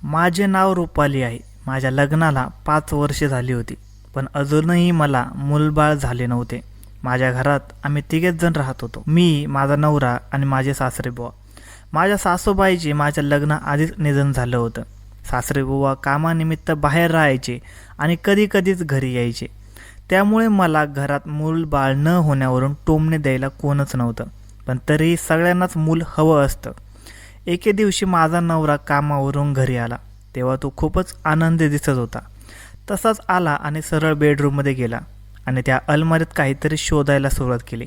माझे नाव रुपाली आहे. माझ्या लग्नाला 5 वर्षे झाली होती, पण अजूनही मला मूलबाळ झाले नव्हते. माझ्या घरात आम्ही तिघेच जण राहत होतो. मी, माझा नवरा आणि माझे सासरेबुवा. माझ्या सासूबाईचे माझ्या लग्नाआधीच निधन झालं होतं. सासरेबुवा कामानिमित्त बाहेर राहायचे आणि कधीकधीच घरी यायचे. त्यामुळे मला घरात मूलबाळ न होण्यावरून टोमणे द्यायला कोणच नव्हतं. पण तरीही सगळ्यांनाच मूल हवं असतं. एके दिवशी माझा नवरा कामावरून घरी आला, तेव्हा तो खूपच आनंदी दिसत होता. तसाच आला आणि सरळ बेडरूममध्ये गेला आणि त्या अलमारीत काहीतरी शोधायला सुरुवात केली.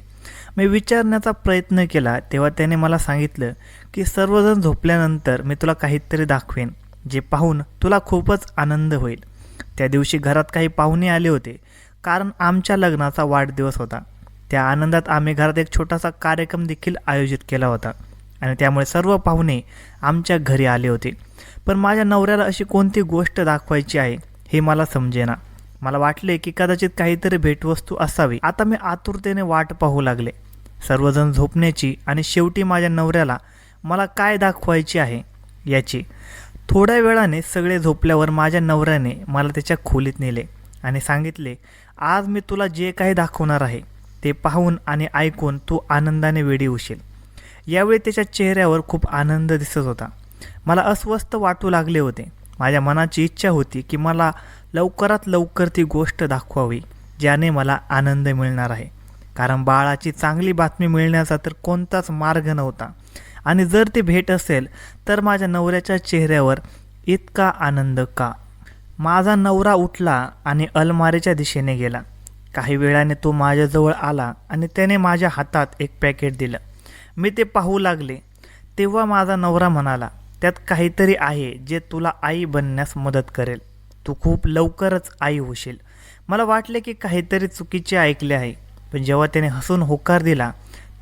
मी विचारण्याचा प्रयत्न केला तेव्हा त्याने मला सांगितलं की सर्वजण झोपल्यानंतर मी तुला काहीतरी दाखवेन, जे पाहून तुला खूपच आनंद होईल. त्या दिवशी घरात काही पाहुणे आले होते, कारण आमच्या लग्नाचा वाढदिवस होता. त्या आनंदात आम्ही घरात एक छोटासा कार्यक्रम देखील आयोजित केला होता आणि त्यामुळे सर्व पाहुणे आमच्या घरी आले होते. पण माझ्या नवऱ्याला अशी कोणती गोष्ट दाखवायची आहे हे मला समजेना. मला वाटले की कदाचित काहीतरी भेटवस्तू असावी. आता मी आतुरतेने वाट पाहू लागले, सर्वजण झोपण्याची आणि शेवटी माझ्या नवऱ्याला मला काय दाखवायची आहे याची. थोड्या वेळाने सगळे झोपल्यावर माझ्या नवऱ्याने मला त्याच्या खोलीत नेले आणि सांगितले, आज मी तुला जे काही दाखवणार आहे ते पाहून आणि ऐकून तू आनंदाने वेडी होशील. यावेळी त्याच्या चेहऱ्यावर खूप आनंद दिसत होता. मला अस्वस्थ वाटू लागले होते. माझ्या मनाची इच्छा होती की मला लवकरात लवकर ती गोष्ट दाखवावी ज्याने मला आनंद मिळणार आहे, कारण बाळाची चांगली बातमी मिळण्याचा तर कोणताच मार्ग नव्हता. आणि जर ती भेट असेल तर माझ्या नवऱ्याच्या चेहऱ्यावर इतका आनंद का? माझा नवरा उठला आणि अलमारीच्या दिशेने गेला. काही वेळाने तो माझ्याजवळ आला आणि त्याने माझ्या हातात एक पॅकेट दिलं. मी ते पाहू लागले तेव्हा माझा नवरा म्हणाला, त्यात काहीतरी आहे जे तुला आई बनण्यास मदत करेल. तू खूप लवकरच आई होशील. मला वाटले की काहीतरी चुकीचे ऐकले आहे, पण जेव्हा त्याने हसून होकार दिला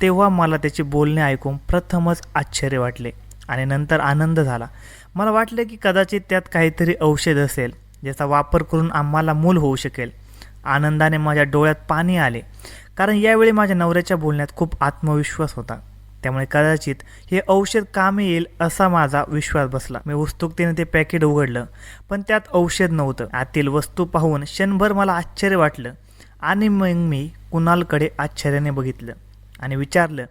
तेव्हा मला त्याचे बोलणे ऐकून प्रथमच आश्चर्य वाटले आणि नंतर आनंद झाला. मला वाटले की कदाचित त्यात काहीतरी औषध असेल ज्याचा वापर करून आम्हाला मूल होऊ शकेल. आनंदाने माझ्या डोळ्यात पाणी आले, कारण यावेळी माझ्या नवऱ्याच्या बोलण्यात खूप आत्मविश्वास होता. त्यामुळे कदाचित हे औषध कामी येईल असा माझा विश्वास बसला. मी उत्सुकतेने ते पॅकेट उघडलं, पण त्यात औषध नव्हतं. आतील वस्तू पाहून क्षणभर मला आश्चर्य वाटलं आणि मग मी कुणालकडे आश्चर्याने बघितलं आणि विचारलं,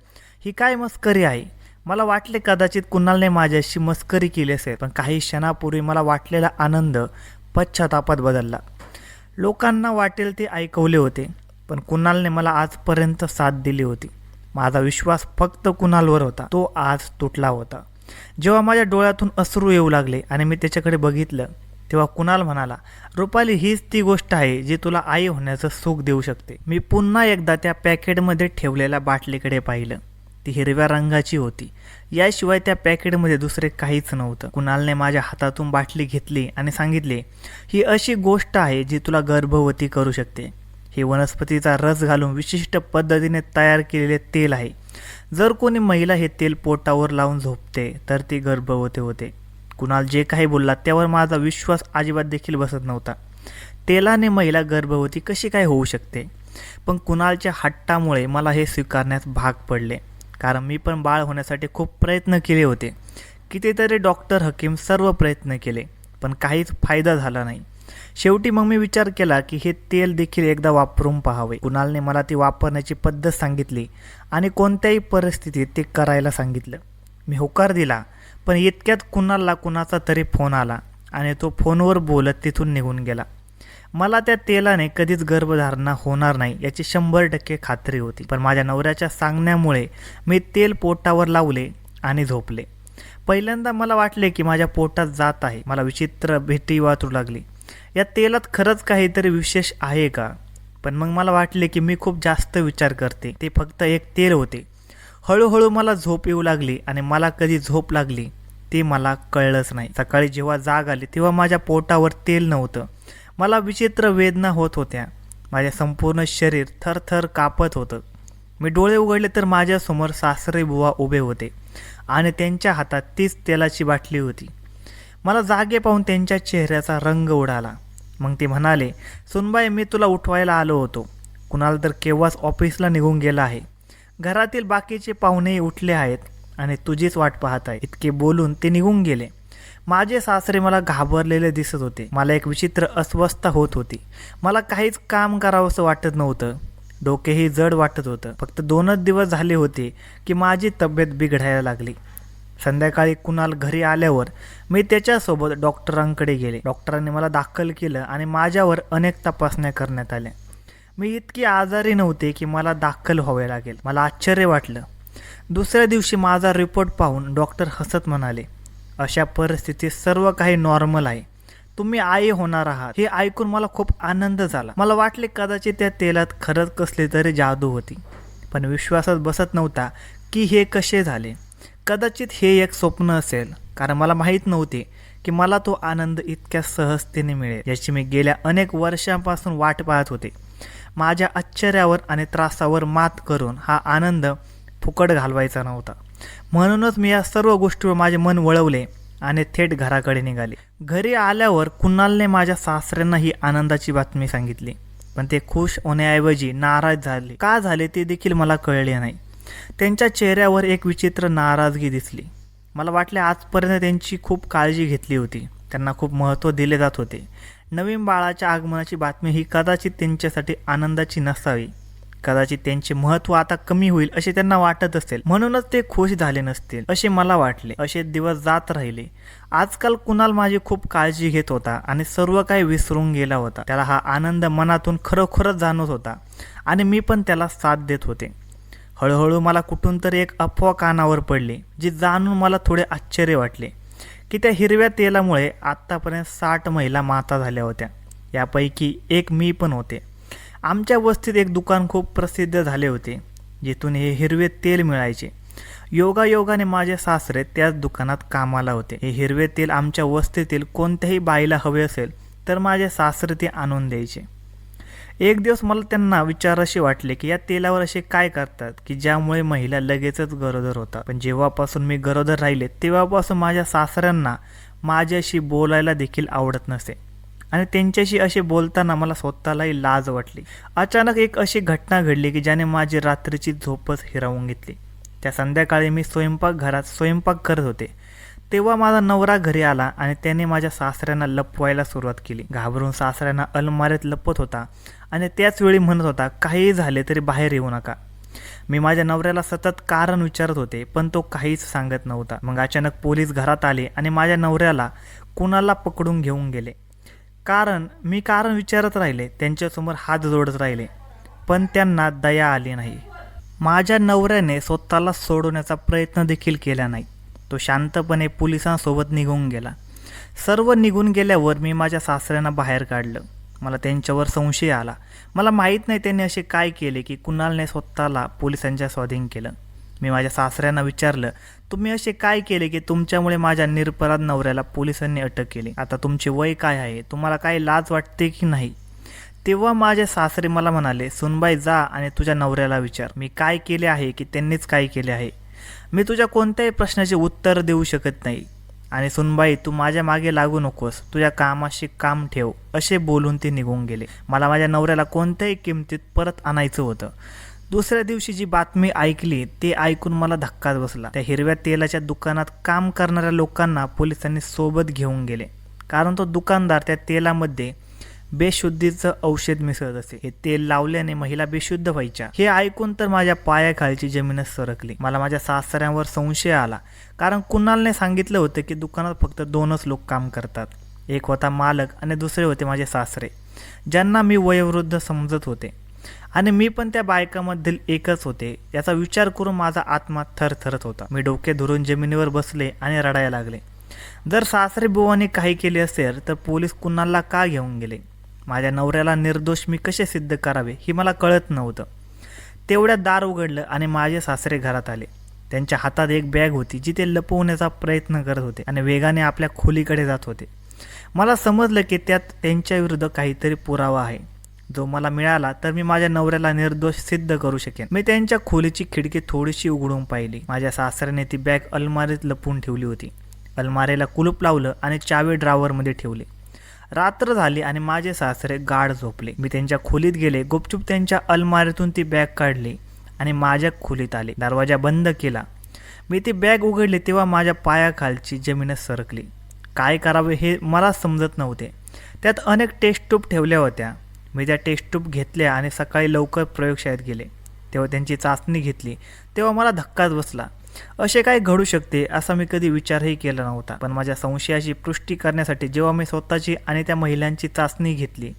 ही काय मस्करी आहे? मला वाटले कदाचित कुणालने माझ्याशी मस्करी केली असेल, पण काही क्षणापूर्वी मला वाटलेला आनंद पश्चातापात बदलला. लोकांना वाटेल ते ऐकवले होते, पण कुणालने मला आजपर्यंत साथ दिली होती. माझा विश्वास फक्त कुणालवर होता, तो आज तुटला होता. जेव्हा माझ्या डोळ्यातून अश्रू येऊ लागले आणि मी त्याच्याकडे बघितलं तेव्हा कुणाल म्हणाला, रुपाली, हीच ती गोष्ट आहे जी तुला आई होण्याचं सुख देऊ शकते. मी पुन्हा एकदा त्या पॅकेटमध्ये ठेवलेल्या बाटलीकडे पाहिलं. ती हिरव्या रंगाची होती. याशिवाय त्या पॅकेटमध्ये दुसरे काहीच नव्हतं. कुणालने माझ्या हातातून बाटली घेतली आणि सांगितले, ही अशी गोष्ट आहे जी तुला गर्भवती करू शकते. हे वनस्पतीचा रस घालून विशिष्ट पद्धतीने तयार केलेले तेल आहे. जर कोणी महिला हे तेल पोटावर लावून झोपते तर ती गर्भवती होते. कुणाल जे काही बोलला त्यावर माझा विश्वास अजिबात देखील बसत नव्हता. तेलाने महिला गर्भवती कशी काय होऊ शकते? पण कुणालच्या हट्टामुळे मला हे स्वीकारण्यास भाग पडले, कारण मी पण बाळ होण्यासाठी खूप प्रयत्न केले होते. कितीतरी डॉक्टर, हकीम सर्व प्रयत्न केले, पण काहीच फायदा झाला नाही. शेवटी मग मी विचार केला की हे तेल देखील एकदा वापरून पाहावे. कुणालने मला ती वापरण्याची पद्धत सांगितली आणि कोणत्याही परिस्थितीत ते करायला सांगितलं. मी होकार दिला, पण इतक्यात कुणालला कुणाचा तरी फोन आला आणि तो फोनवर बोलत तिथून निघून गेला. मला त्या तेलाने कधीच गर्भधारणा होणार नाही याची 100% खात्री होती, पण माझ्या नवऱ्याच्या सांगण्यामुळे मी तेल पोटावर लावले आणि झोपले. पहिल्यांदा मला वाटले की माझ्या पोटात जात आहे. मला विचित्र भीती वाटू लागली. या तेलात खरंच काहीतरी विशेष आहे का? पण मग मला वाटले की मी खूप जास्त विचार करते. ते फक्त एक तेल होते. हळूहळू मला झोप येऊ लागली आणि मला कधी झोप लागली ते मला कळलंच नाही. सकाळी जेव्हा जाग आली तेव्हा माझ्या पोटावर तेल नव्हतं. मला विचित्र वेदना होत होत्या. माझे संपूर्ण शरीर थरथर कापत होतं. मी डोळे उघडले तर माझ्यासमोर सासरेबुवा उभे होते आणि त्यांच्या हातात तीच तेलाची बाटली होती. मला जागे पाहून त्यांच्या चेहऱ्याचा रंग उडाला. मग ते म्हणाले, सुनबाई, मी तुला उठवायला आलो होतो. कुणाल तर केव्हाच ऑफिसला निघून गेला आहे. घरातील बाकीचे पाहुणेही उठले आहेत आणि तुझीच वाट पाहत आहे. इतके बोलून ते निघून गेले. माझे सासरे मला घाबरलेले दिसत होते. मला एक विचित्र अस्वस्थता होत होती. मला काहीच काम करावंसं वाटत नव्हतं. डोकेही जड वाटत होतं. फक्त 2च दिवस झाले होते की माझी तब्येत बिघडायला लागली. संध्याकाळी कुणाल घरी आल्यावर मी त्याच्यासोबत डॉक्टरांकडे गेले. डॉक्टरांनी मला दाखल केलं आणि माझ्यावर अनेक तपासण्या करण्यात आल्या. मी इतकी आजारी नव्हते की मला दाखल व्हावे लागेल. मला आश्चर्य वाटलं. दुसऱ्या दिवशी माझा रिपोर्ट पाहून डॉक्टर हसत म्हणाले, अशा परिस्थितीत सर्व काही नॉर्मल आहे. तुम्ही आई होणार आहात. हे ऐकून मला खूप आनंद झाला. मला वाटले कदाचित त्या तेलात खरंच कसली तरी जादू होती. पण विश्वासात बसत नव्हता की हे कसे झाले. कदाचित हे एक स्वप्न असेल, कारण मला माहीत नव्हते की मला तो आनंद इतक्या सहजतेने मिळेल, याची मी गेल्या अनेक वर्षांपासून वाट पाहत होते. माझ्या आश्चर्यावर आणि त्रासावर मात करून हा आनंद फुकट घालवायचा नव्हता. म्हणूनच मी या सर्व गोष्टीवर माझे मन वळवले आणि थेट घराकडे निघाले. घरी आल्यावर कुणालने माझ्या सासऱ्यांना ही आनंदाची बातमी सांगितली. पण ते खुश होण्याऐवजी नाराज झाले. का झाले ते देखील मला कळले नाही. त्यांच्या चेहऱ्यावर एक विचित्र नाराजगी दिसली. मला वाटले आजपर्यंत त्यांची खूप काळजी घेतली होती. त्यांना खूप महत्त्व दिले जात होते. नवीन बाळाच्या आगमनाची बातमी ही कदाचित त्यांच्यासाठी आनंदाची नसावी. कदाचित त्यांचे महत्त्व आता कमी होईल असे त्यांना वाटत असेल, म्हणूनच ते खुश झाले नसतील असे मला वाटले. असे दिवस जात राहिले. आजकाल कुणाल माझी खूप काळजी घेत होता आणि सर्व काही विसरून गेला होता. त्याला हा आनंद मनातून खरोखरच जाणवत होता आणि मी पण त्याला साथ देत होते. हळूहळू मला कुठून तरी एक अफवा कानावर पडली, जी जाणून मला थोडे आश्चर्य वाटले की त्या हिरव्या तेलामुळे आत्तापर्यंत 60 महिला माता झाल्या होत्या. यापैकी एक मी पण होते. आमच्या वस्तीत एक दुकान खूप प्रसिद्ध झाले होते, जिथून हे हिरवे तेल मिळायचे. योगायोगाने माझे सासरे त्याच दुकानात कामाला होते. हे हिरवे तेल आमच्या वस्तीतील कोणत्याही बाईला हवे असेल तर माझे सासरे ते आणून द्यायचे. एक दिवस मला त्यांना विचाराशी वाटले की या तेलावर असे काय करतात की ज्यामुळे महिला लगेचच गरोदर होतात. पण जेव्हापासून मी गरोदर राहिले तेव्हापासून माझ्या सासऱ्यांना माझ्याशी बोलायला देखील आवडत नसे आणि त्यांच्याशी असे बोलताना मला स्वतःलाही लाज वाटली. अचानक एक अशी घटना घडली की ज्याने माझी रात्रीची झोपच हिरावून घेतली. त्या संध्याकाळी मी स्वयंपाकघरात स्वयंपाक करत होते. तेव्हा माझा नवरा घरी आला आणि त्याने माझ्या सासऱ्यांना लपवायला सुरुवात केली. घाबरून सासऱ्यांना अलमारीत लपत होता आणि त्याच वेळी म्हणत होता, काहीही झाले तरी बाहेर येऊ नका. मी माझ्या नवऱ्याला सतत कारण विचारत होते, पण तो काहीच सांगत नव्हता. मग अचानक पोलीस घरात आले आणि माझ्या नवऱ्याला कुणाला पकडून घेऊन गेले. मी कारण विचारत राहिले, त्यांच्यासमोर हात जोडत राहिले, पण त्यांना दया आली नाही. माझ्या नवऱ्याने स्वतःला सोडवण्याचा प्रयत्न देखील केला नाही. तो शांतपणे पोलिसांसोबत निघून गेला. सर्व निघून गेल्यावर मी माझ्या सासऱ्यांना बाहेर काढलं. मला त्यांच्यावर संशय आला. मला माहीत नाही त्यांनी असे काय केले की कुणालने स्वतःला पोलिसांच्या स्वाधीन केलं. मी माझ्या सासऱ्यांना विचारलं, तुम्ही असे काय केले की तुमच्यामुळे माझ्या निरपराध नवऱ्याला पोलिसांनी अटक केली? आता तुमचे वय काय आहे? तुम्हाला काही लाज वाटते की नाही? तेव्हा माझे सासरे मला म्हणाले, सुनबाई जा आणि तुझ्या नवऱ्याला विचार, मी काय केले आहे की त्यांनीच काय केले आहे. मी तुझ्या कोणत्याही प्रश्नाचे उत्तर देऊ शकत नाही. आणि सुनबाई, तू माझ्या मागे लागू नकोस, तुझ्या कामाशी काम ठेव, असे बोलून ते निघून गेले. मला माझ्या नवऱ्याला कोणत्याही किमतीत परत आणायचं होतं. दुसऱ्या दिवशी जी बातमी ऐकली ते ऐकून मला धक्काच बसला. त्या हिरव्या तेलाच्या दुकानात काम करणाऱ्या लोकांना पोलिसांनी सोबत घेऊन गेले, कारण तो दुकानदार त्या तेलामध्ये बेशुद्धीचं औषध मिसळत असे. हे तेल लावल्याने महिला बेशुद्ध व्हायच्या. हे ऐकून तर माझ्या पायाखालची जमीनच सरकली. मला माझ्या सासऱ्यांवर संशय आला, कारण कुणालने सांगितलं होतं की दुकानात फक्त 2च लोक काम करतात. एक होता मालक आणि दुसरे होते माझे सासरे, ज्यांना मी वयोवृद्ध समजत होते. आणि मी पण त्या बायकामधील एकच होते. याचा विचार करून माझा आत्मा थरथरत होता. मी डोके धरून जमिनीवर बसले आणि रडायला लागले. जर सासरे बुवाने काही केले असेल तर पोलीस कुणालला का घेऊन गेले? माझ्या नवऱ्याला निर्दोष मी कसे सिद्ध करावे हे मला कळत नव्हतं. तेवढ्यात दार उघडलं आणि माझे सासरे घरात आले. त्यांच्या हातात एक बॅग होती, जी ते लपवण्याचा प्रयत्न करत होते आणि वेगाने आपल्या खोलीकडे जात होते. मला समजलं की त्यात त्यांच्याविरुद्ध काहीतरी पुरावा आहे, जो मला मिळाला तर मी माझ्या नवऱ्याला निर्दोष सिद्ध करू शकेन. मी त्यांच्या खोलीची खिडकी थोडीशी उघडून पाहिली. माझ्या सासऱ्याने ती बॅग अलमारीत लपवून ठेवली होती. अलमारीला कुलूप लावलं आणि चावी ड्रावरमध्ये ठेवले. रात्र झाली आणि माझे सासरे गाढ झोपले. मी त्यांच्या खोलीत गेले. गुपचूप त्यांच्या अलमारीतून ती बॅग काढली आणि माझ्या खोलीत आले. दरवाजा बंद केला. मी ती बॅग उघडली तेव्हा माझ्या पायाखालची जमीनच सरकली, काय करावे हे मला समजत नव्हते. त्यात अनेक टेस्ट ट्यूब ठेवल्या होत्या. मी त्या टेस्ट ट्यूब घेतल्या आणि सकाळी लवकर प्रयोगशाळेत गेले. तेव्हा त्यांची चाचणी घेतली. तेव्हा मला धक्काच बसला. असे काय घडू शकते असा मी कधी विचारही केला नव्हता. पण माझ्या संशयाची पुष्टी करण्यासाठी जेव्हा मी स्वतःची आणि त्या महिलांची चाचणी घेतली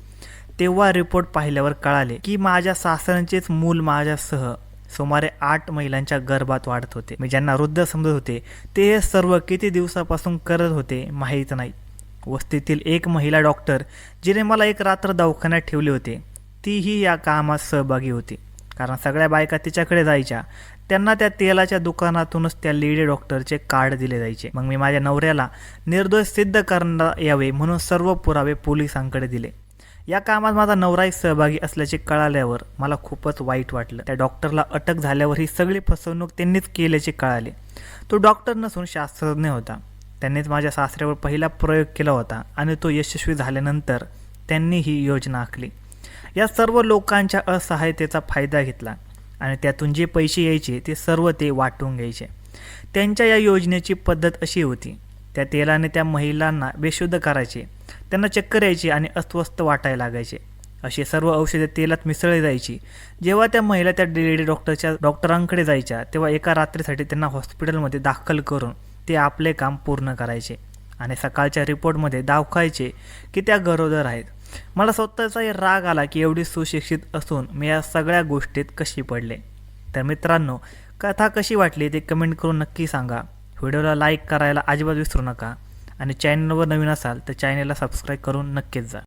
तेव्हा रिपोर्ट पाहिल्यावर कळाले की माझ्या सासऱ्यांचेच मूल माझ्यासह सुमारे 8 महिलांच्या गर्भात वाढत होते. मी ज्यांना वृद्ध समजत होते ते हे सर्व किती दिवसापासून करत होते माहीत नाही. वस्तीतील एक महिला डॉक्टर जिने मला एक रात्र दवाखान्यात ठेवले होते तीही या कामात सहभागी होती. कारण सगळ्या बायका तिच्याकडे जायच्या. त्यांना त्या तेलाच्या दुकानातूनच त्या लेडी डॉक्टरचे कार्ड दिले जायचे. मग मी माझ्या नवऱ्याला निर्दोष सिद्ध करण्यात यावे म्हणून सर्व पुरावे पोलिसांकडे दिले. या कामात माझा नवराही सहभागी असल्याचे कळाल्यावर मला खूपच वाईट वाटलं. त्या डॉक्टरला अटक झाल्यावर ही सगळी फसवणूक त्यांनीच केल्याचे कळाले. तो डॉक्टर नसून शास्त्रज्ञ होता. त्यांनीच माझ्या सासऱ्यावर पहिला प्रयोग केला होता आणि तो यशस्वी झाल्यानंतर त्यांनी ही योजना आखली. या सर्व लोकांच्या असहायतेचा फायदा घेतला आणि त्यातून जे पैसे यायचे ते सर्व ते वाटून घ्यायचे. त्यांच्या या योजनेची पद्धत अशी होती, त्या तेलाने त्या महिलांना बेशुद्ध करायचे, त्यांना चक्कर यायची आणि अस्वस्थ वाटायला लागायचे. अशी सर्व औषधे तेलात मिसळली जायची. जेव्हा त्या महिला त्या लेडी डॉक्टरांकडे जायच्या तेव्हा एका रात्रीसाठी त्यांना हॉस्पिटलमध्ये दाखल करून ते आपले काम पूर्ण करायचे आणि सकाळच्या रिपोर्टमध्ये दाखवायचे की त्या गरोदर आहेत. मला स्वतःचाही राग आला की एवढी सुशिक्षित असून मी या सगळ्या गोष्टीत कशी पडले. तर मित्रांनो, कथा कशी वाटली ते कमेंट करून नक्की सांगा. व्हिडिओला लाईक करायला अजिबात विसरू नका आणि चॅनलवर नवीन असाल तर चॅनलला सबस्क्राईब करून नक्कीच जा.